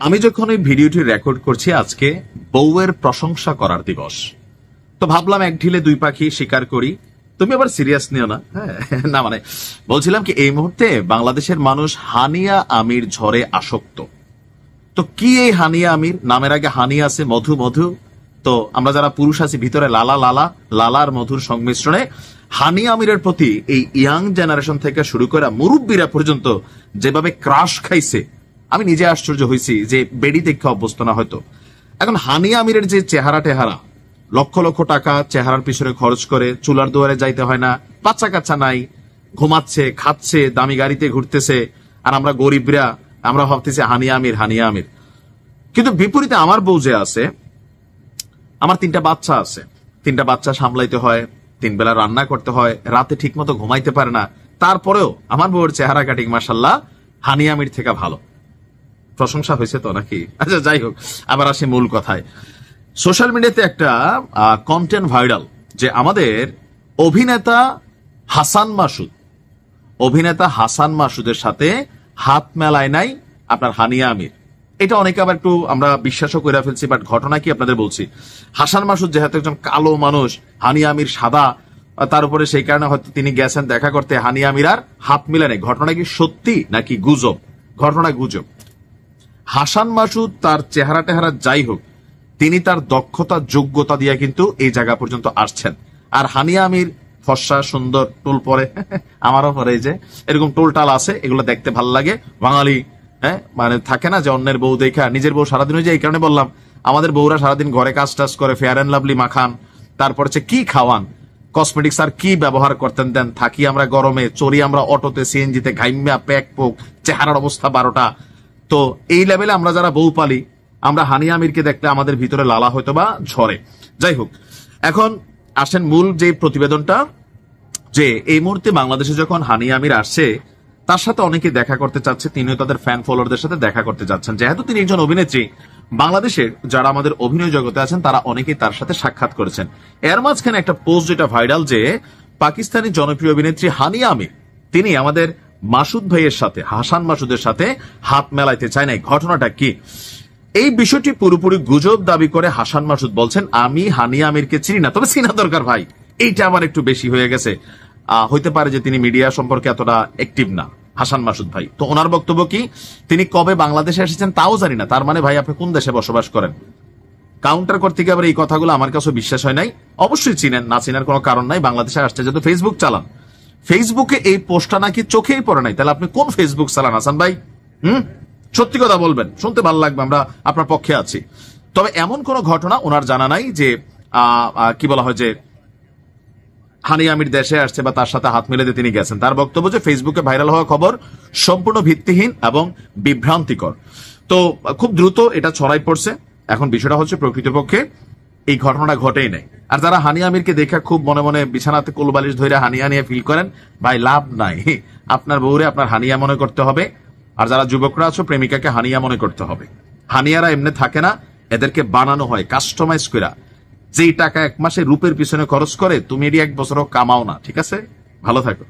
আমি যখন এই ভিডিওটি রেকর্ড করছি আজকে বউয়ের প্রশংসা করার দিবস, তো ভাবলাম এক ঢিলে দুই পাখি শিকার করি। তুমি আবার সিরিয়াস নিও না, হ্যাঁ না মানে বলছিলাম কি এই মুহূর্তে বাংলাদেশের মানুষ হানিয়া আমির ঝড়ে আসক্ত। তো কি এই হানিয়া আমির? নামের আগে হানি আছে, মধু মধু। তো আমরা যারা পুরুষ আছি ভিতরে লালা লালা, লালার মধুর সংমিশ্রণে হানিয়া আমিরের প্রতি এই ইয়াং জেনারেশন থেকে শুরু করে মুরব্বীরা পর্যন্ত যেভাবে ক্রাশ খাইছে, আমি নিজে আশ্চর্য হয়েছি যে বেডি দেখে অভ্যস্ত না হয়তো। এখন হানিয়া আমিরের যে চেহারা টেহারা, লক্ষ লক্ষ টাকা চেহারার পিছনে খরচ করে, চুলার দুয়ারে যাইতে হয় না, বাচ্চা কাচ্চা নাই, ঘুমাচ্ছে, খাচ্ছে, দামি গাড়িতে ঘুরতেছে, আর আমরা গরিবরা আমরা ভাবতেছি হানিয়া আমির হানিয়া আমির। কিন্তু বিপরীতে আমার বউ যে আছে, আমার 3টা বাচ্চা আছে, 3টা বাচ্চা সামলাইতে হয়, 3 বেলা রান্না করতে হয়, রাতে ঠিক মতো ঘুমাইতে পারে না, তারপরেও আমার বউয়ের চেহারা কাটিং মাশাল্লাহ হানিয়া আমির থেকে ভালো। প্রশংসা হয়েছে তো নাকি? আচ্ছা যাই হোক, আবার আসি মূল কথায়। সোশ্যাল মিডিয়াতে একটা কন্টেন্ট ভাইরাল যে আমাদের অভিনেতা হাসান মাসুদের সাথে হাত মেলায় নাই আপনার হানিয়া আমির। এটা অনেকে আবার একটু আমরা বিশ্বাসও করে ফেলছি, বাট ঘটনা কি আপনাদের বলছি। হাসান মাসুদ যেহেতু একজন কালো মানুষ, হানিয়া আমির সাদা, তার উপরে সেই কারণে হয়তো তিনি গেছেন দেখা করতে, হানিয়া আমির আর হাত মিলে নেই। ঘটনা কি সত্যি নাকি গুজব? ঘটনা গুজব। হাসান মাসুদ তার চেহারা টেহারা যাই হোক, তিনি তার দক্ষতা যোগ্যতা দিয়ে কিন্তু এই জায়গা পর্যন্ত আসছেন। আর হানিয়া আমির ফর্সা সুন্দর, টোল পরে, আমারও পরে, যে এরকম টোল টাল আছে, এগুলো দেখতে ভাল লাগে। বাঙালি হ্যাঁ মানে থাকে না যে অন্যের বউ দেখা নিজের বউ সারাদিন হয়ে যায়। এই কারণে বললাম আমাদের বউরা সারাদিন ঘরে কাজ টাজ করে, ফেয়ার অ্যান্ড লাভলি মাখান, তারপর হচ্ছে কি খাওয়ান, কসমেটিক্স আর কি ব্যবহার করতেন দেন, থাকি আমরা গরমে, চড়ি আমরা অটোতে, সিএনজিতে, ঘাইম্যা প্যাক পোক, চেহারার অবস্থা 12টা। তো এই লেভেলে আমরা যারা বউ পালি, আমরা হানিয়া আমিরকে দেখলে আমাদের ভিতরে লালা হয়তো বা ঝরে। যাই হোক, এখন আসেন মূল যে প্রতিবেদনটা, যে এই মুহূর্তে বাংলাদেশে যখন হানিয়া আমির আসছে, তার সাথে অনেকে দেখা করতে চাচ্ছে, তিনিও তাদের ফ্যান ফলোয়ারদের সাথে দেখা করতে যাচ্ছেন। যেহেতু তিনি একজন অভিনেত্রী, বাংলাদেশের যারা আমাদের অভিনয় জগতে আছেন তারা অনেকেই তার সাথে সাক্ষাৎ করেছেন। এর মাঝখানে একটা পোস্ট যেটা ভাইরাল, যে পাকিস্তানি জনপ্রিয় অভিনেত্রী হানিয়া আমির তিনি আমাদের মাসুদ ভাইয়ের সাথে, হাসান মাসুদের সাথে হাত মেলাইতে চায় নাই। ঘটনাটা কি? এই বিষয়টি পুরোপুরি গুজব দাবি করে হাসান মাসুদ বলছেন, আমি হানিয়া আমিরকে চিনি না, তবে চিনা দরকার ভাই। এইটা আমার একটু বেশি হয়ে গেছে। হইতে পারে যে তিনি মিডিয়া সম্পর্কে এতটা অ্যাক্টিভ না হাসান মাসুদ ভাই। তো ওনার বক্তব্য কি, তিনি কবে বাংলাদেশে এসেছেন তাও জানি না। তার মানে ভাই আপনি কোন দেশে বসবাস করেন? কাউন্টার করতে গিয়ে আবার এই কথাগুলো আমার কাছে বিশ্বাস হয় নাই। অবশ্যই চিনেন, না চিনার কোনো কারণ নাই। বাংলাদেশে আসছে যেহেতু ফেসবুক চালান, ফেসবুকে এই পোস্টটা নাকি চোখেই পড়ে নাই। তাহলে আপনি কোন ফেসবুক চালান হাসান ভাই? সত্যি কথা বলবেন, শুনতে ভালো লাগবে, আমরা আপনার পক্ষে আছি। তবে এমন কোন ঘটনা ওনার জানা নাই যে কি বলা হয় যে হানিয়া আমির দেশে আসছে বা তার সাথে হাত মিলে দিয়ে তিনি গেছেন। তার বক্তব্য যে ফেসবুকে ভাইরাল হওয়া খবর সম্পূর্ণ ভিত্তিহীন এবং বিভ্রান্তিকর। তো খুব দ্রুত এটা ছড়াই পড়ছে। এখন বিষয়টা হচ্ছে প্রকৃতপক্ষে এই ঘটনাটা ঘটেই নাই। আর যারা হানিয়া আমিরকে দেখা খুব মনে মনে বিছানাতে কোলবালিশ ধরে হানিয়া নিয়ে ফিল করেন, ভাই লাভ নাই। আপনার বউরে আপনার হানিয়া মনে করতে হবে। আর যারা যুবকরা আছো, প্রেমিকাকে হানিয়া মনে করতে হবে। হানিয়ারা এমনি থাকে না, এদেরকে বানানো হয় কাস্টমাইজ করে। যেই টাকা 1 মাসে রূপের পিছনে খরচ করে, তুমি এটি 1 বছরও কামাও না। ঠিক আছে, ভালো থাকো।